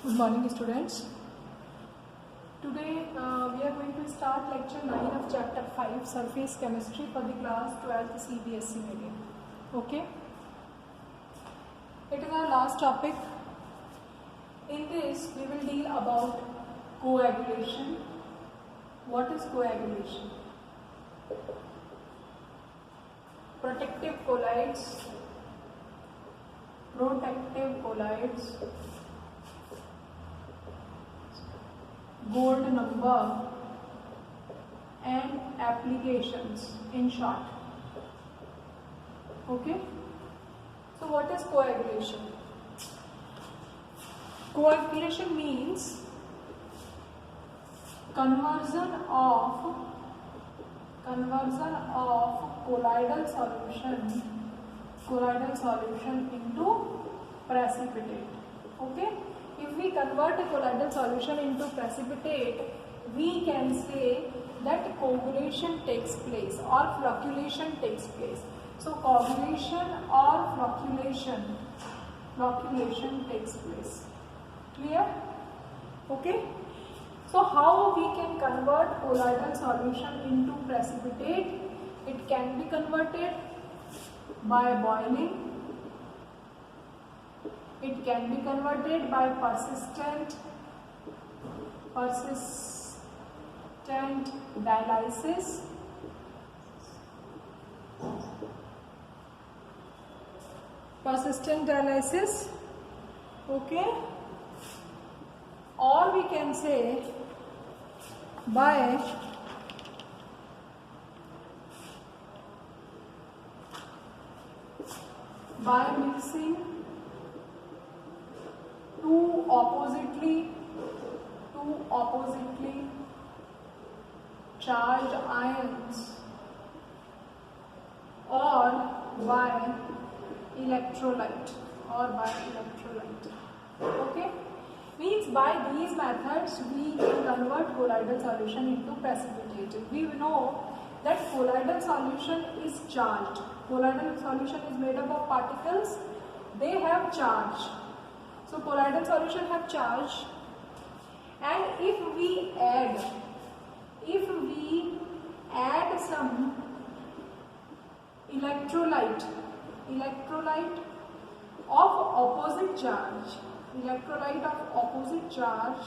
Good morning, students. Today we are going to start lecture 9 of chapter 5 surface chemistry for the class 12th CBSE medium. Okay, it is our last topic. In this we will deal about coagulation. What is coagulation? Protective colloids, gold number and applications in short. Okay, so what is coagulation? Coagulation means conversion of colloidal solution into precipitate. Okay, if we convert a colloidal solution into precipitate, we can say that coagulation takes place or flocculation takes place. So coagulation or flocculation takes place. Clear? Okay. So how we can convert colloidal solution into precipitate? It can be converted by boiling. It can be converted by persistent dialysis. Okay, or we can say by mixing two oppositely charged ions, or by electrolyte. Okay, means by these methods we can convert colloidal solution into precipitate. We know that colloidal solution is charged. Colloidal solution is made up of particles. They have charge. So colloidal solution have charge, and if we add some electrolyte of opposite charge,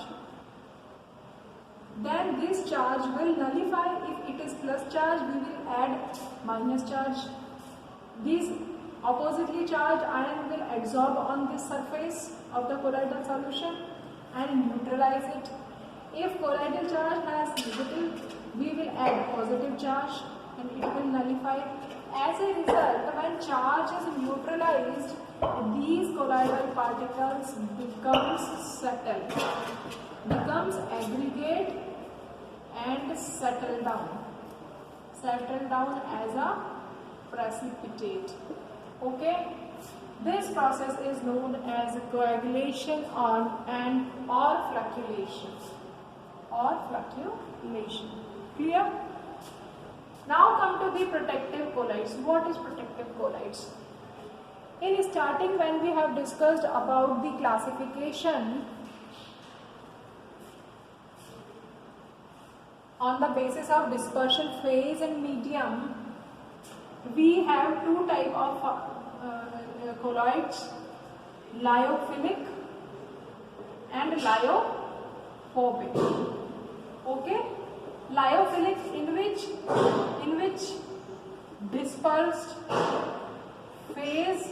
then this charge will nullify. If it is plus charge, we will add minus charge. These oppositely charged ion will absorb on this surface of the colloidal solution and neutralize it. If colloidal charge has negative, we will add positive charge and it will nullify. As a result, when charge is neutralized, these colloidal particles becomes aggregate and settle down as a precipitate. Okay, this process is known as coagulation or flocculation. Clear? Now come to the protective colloids. What is protective colloids? In starting, when we have discussed about the classification on the basis of dispersion phase and medium, we have two type of colloids, lyophilic and lyophobic. Okay, lyophilic in which dispersed phase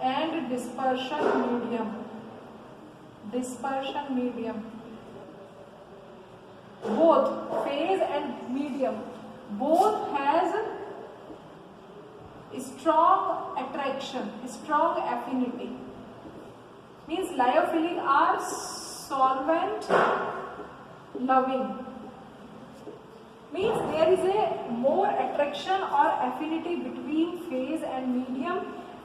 and dispersion medium, both phase and medium, both has strong attraction, strong affinity. Means lyophilic are solvent loving. Means there is a more attraction or affinity between phase and medium,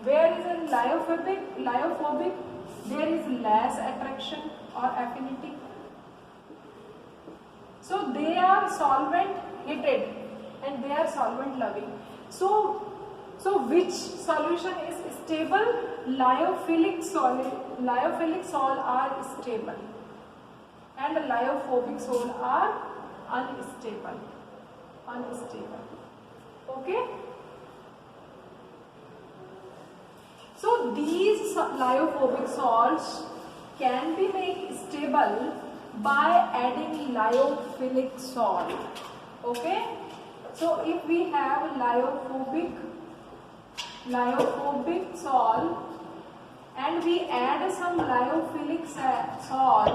whereas in lyophobic there is less attraction or affinity. So they are solvent hated and they are solvent loving. So which solution is stable, lyophilic sol are stable, and lyophobic sol are unstable. Okay. So these lyophobic salts can be made stable by adding lyophilic salt. Okay. So if we have lyophobic salt and we add some lyophilic salt,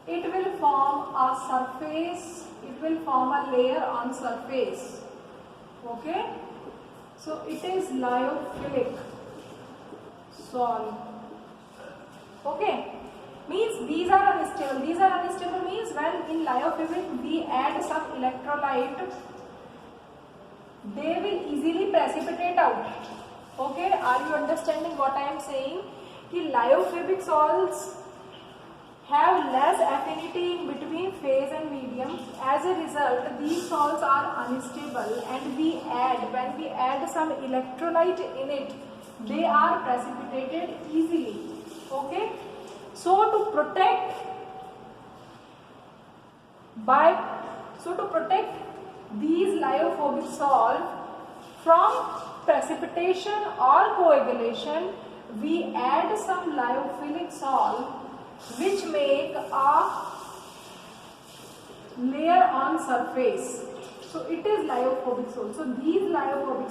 it will form a surface, it will form a layer on surface. Okay, so it is lyophilic salt. Okay, means these are unstable. These are unstable means when in lyophilic we add some electrolyte, they will easily precipitate out. Okay, are you understanding what I am saying? Ki lyophobic salts have less affinity in between phase and medium. As a result, these salts are unstable, and when we add some electrolyte in it, they are precipitated easily. Okay, so to protect these lyophobic salt from precipitation or coagulation, we add some lyophilic salt which make a layer on surface. So it is lyophobic salt. So these lyophilic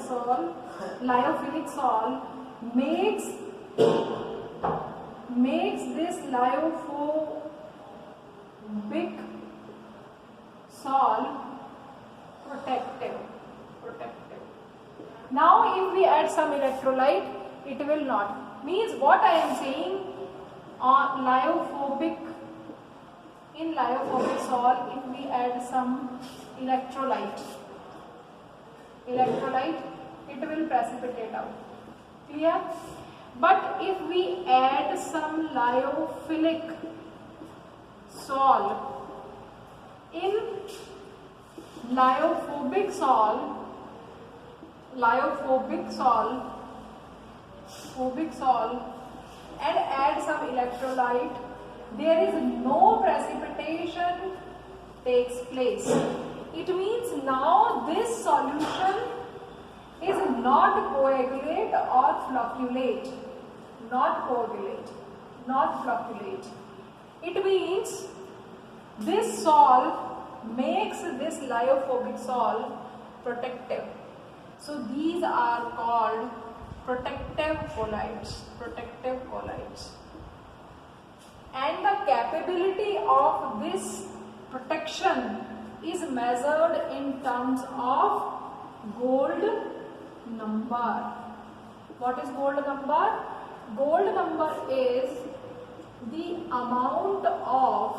salt makes this lyophobic salt protective. Now if we add some electrolyte, it will not. Means what I am saying, on in lyophobic salt, if we add some electrolyte, it will precipitate out. Clear? But if we add some lyophilic salt in lyophobic salt and add some electrolyte, there is no precipitation takes place. It means now this solution is not coagulate or flocculate. It means this salt makes this lyophobic salt protective. So these are called protective colloids. And the capability of this protection is measured in terms of gold number. What is gold number? Gold number is the amount of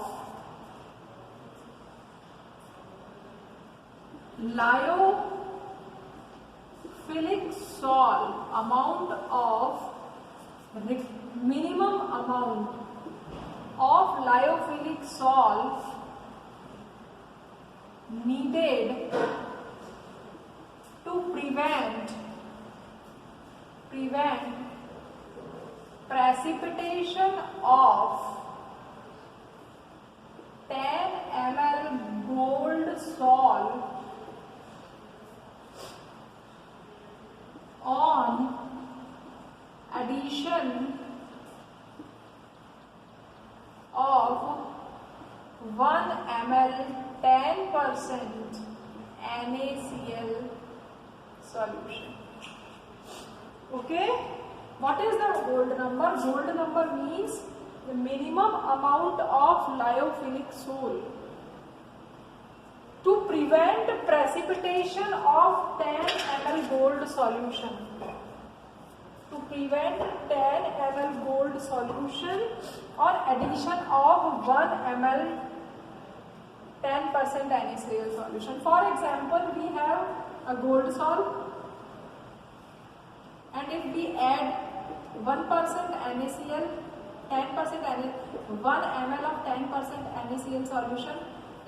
lyophilic salt, minimum amount of lyophilic salt needed to prevent precipitation of 10 ml gold salt on addition of 1 ml 10% NaCl solution. Okay, what is the gold number? Gold number means the minimum amount of lyophilic salt to prevent precipitation of 10 ml gold solution. To prevent 10 ml gold solution or addition of 1 ml 10% NaCl solution. For example, we have a gold salt, and if we add 1% NaCl, 1 ml of 10% NaCl solution,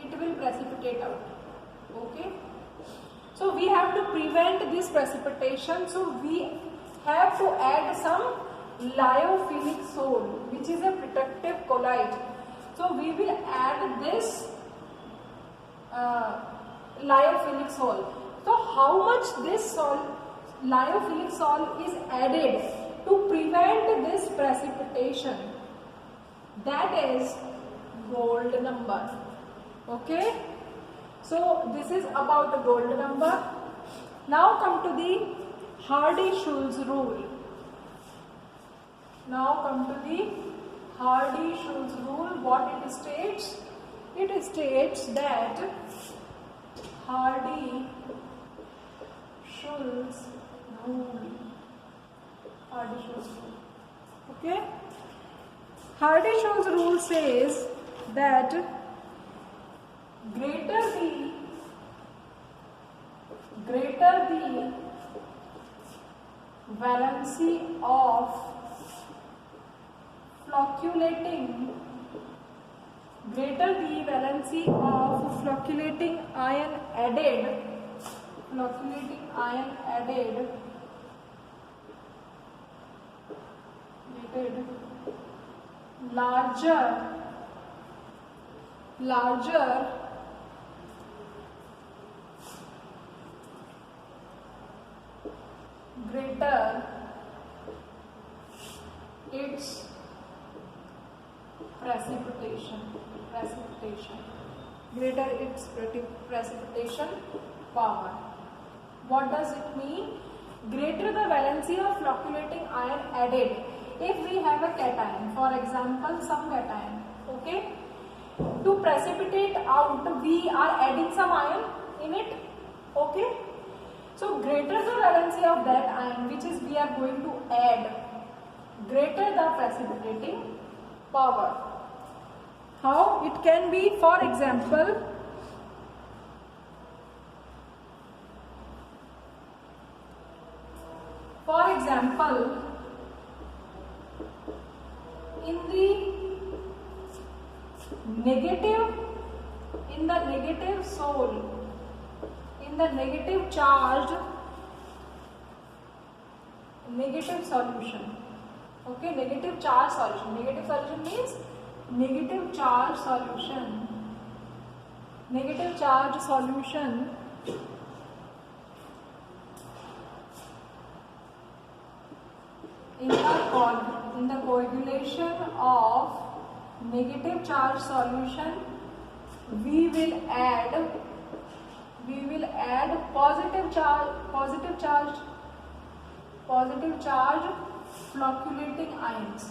it will precipitate out. Okay. So we have to prevent this precipitation. So we have to add some lyophilic sole, which is a protective colloid. So we will add this lyophilic sole. So how much this lyophilic sole is added to prevent this precipitation? That is gold number. Okay. So this is about the gold number. Now come to the Hardy-Schulze rule. Now come to the Hardy-Schulze rule. What it states? It states that Hardy-Schulze rule. Hardy-Schulze rule. Okay. Hardy-Schulze rule says that greater the valency of flocculating ion added larger greater its precipitation, greater its precipitation power. What does it mean? Greater the valency of flocculating ion added. If we have a cation, for example some cation, okay, to precipitate out we are adding some ion in it, okay. So greater the valency of that ion which is we are going to add, greater the precipitating power. How it can be? For example, in the negative sole, in the negative charged solution, okay, negative charge solution. Negative solution means negative charge solution. Negative charge solution in the coagulation of negative charge solution, we will add positive charge flocculating ions.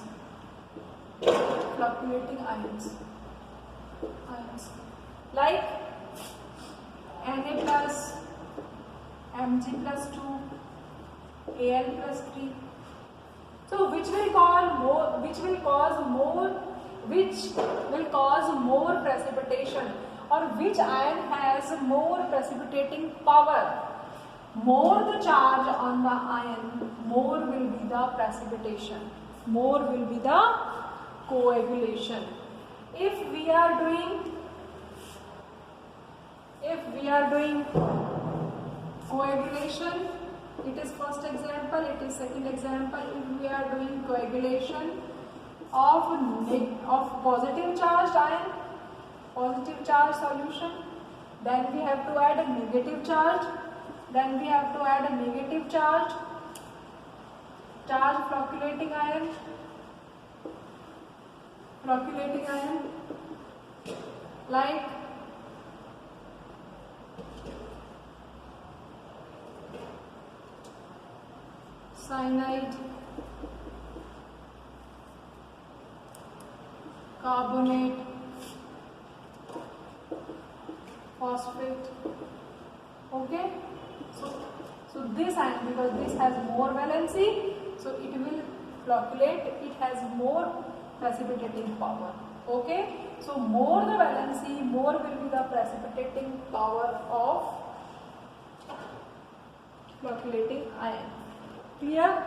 Like Na plus, Mg plus 2, Al plus 3. So which will cause more precipitation, or which ion has more precipitating power? More the charge on the ion, more will be the precipitation, more will be the coagulation. If we are doing coagulation, it is first example, it is second example. If we are doing coagulation of positive charged ion, positive charge solution, then we have to add a negative charge, then we have to add a negative charge flocculating ion, like cyanide, carbonate, phosphate, okay. So this ion, because this has more valency, so it will flocculate, it has more precipitating power, okay. So more the valency, more will be the precipitating power of flocculating ion. Clear?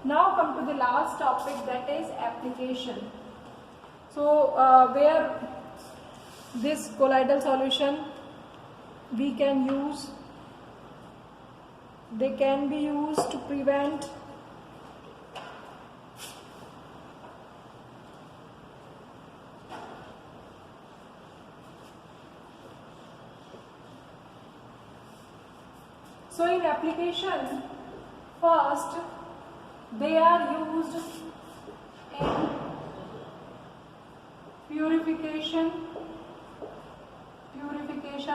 Now come to the last topic, that is application. So where this colloidal solution we can use They can be used to prevent so in application, first they are used in purification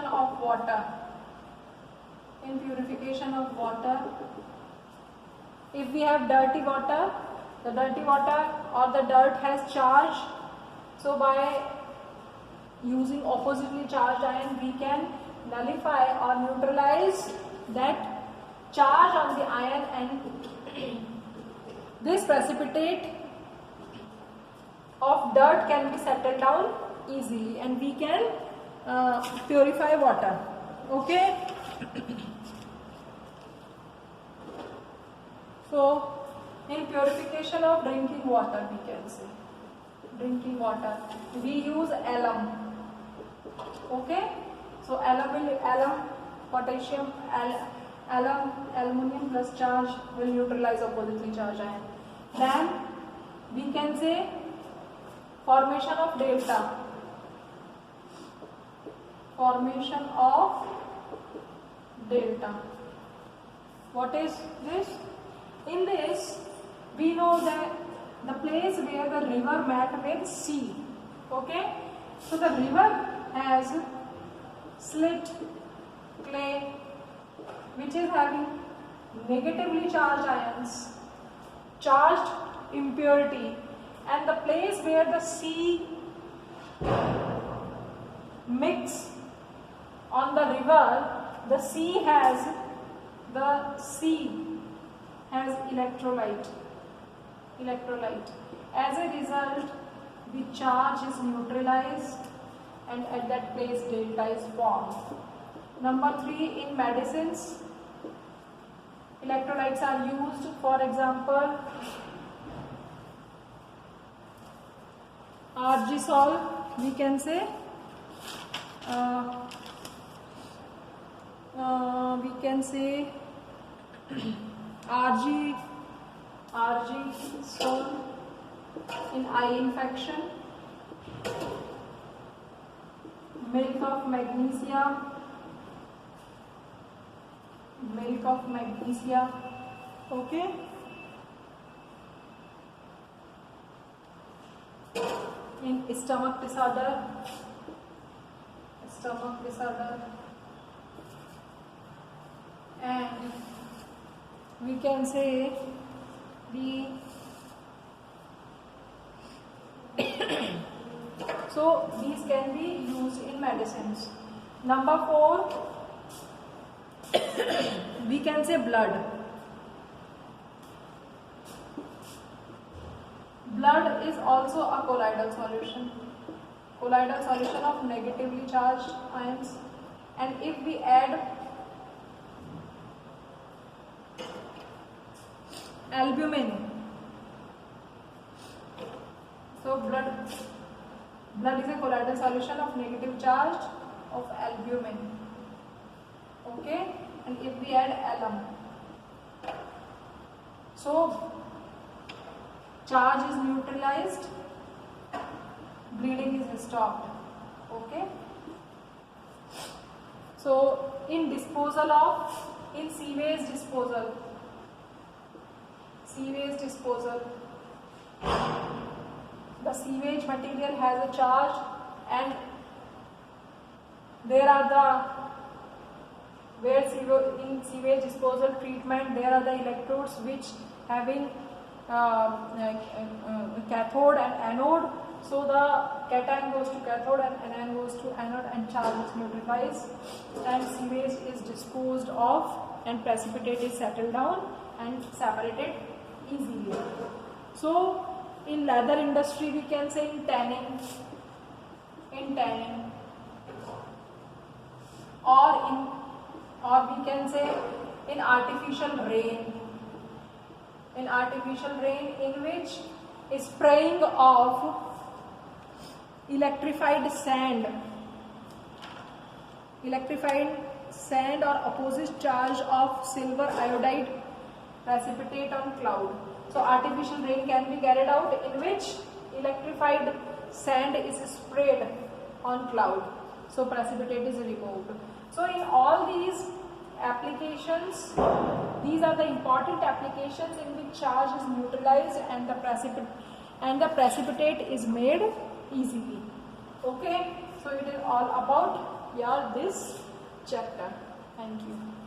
of water. In purification of water, if we have dirty water, the dirty water or the dirt has charge, so by using oppositely charged ion we can nullify or neutralize that charge on the ion, and this precipitate of dirt can be settled down easily and we can purify water. Okay. So in purification of drinking water, we can say drinking water we use alum. Okay. So alum, potassium, aluminum plus charge will neutralize oppositely charged ion. Then we can say formation of delta. Formation of delta. What is this? In this, we know that the place where the river met with sea. Okay? So the river has slit clay which is having negatively charged ions, charged impurity, and the place where the sea mix on the river, the sea has electrolyte. As a result, the charge is neutralized and at that place delta is formed. Number 3, in medicines, electrolytes are used. For example, Argisol, we can say, Argisol in eye infection, milk of magnesia, okay. In stomach disorder, and we can say the so these can be used in medicines. Number 4, we can say blood. Blood is also a colloidal solution of negatively charged ions, and if we add albumin, so blood is a colloidal solution of negative charge of albumin, okay, and if we add alum, so charge is neutralized, bleeding is stopped, okay. So in sewage disposal, the sewage material has a charge, and there are in sewage disposal treatment there are the electrodes which having cathode and anode. So the cation goes to cathode and anion goes to anode and charge is neutralized, and sewage is disposed of and precipitate is settled down and separated easily. So in leather industry we can say in tanning, or we can say in artificial rain, in which spraying of electrified sand or opposite charge of silver iodide precipitate on cloud. So artificial rain can be carried out in which electrified sand is sprayed on cloud. So precipitate is removed. So in all these applications, these are the important applications in which charge is neutralized and the precipitate is made easily. Okay, so it is all about this chapter. Thank you.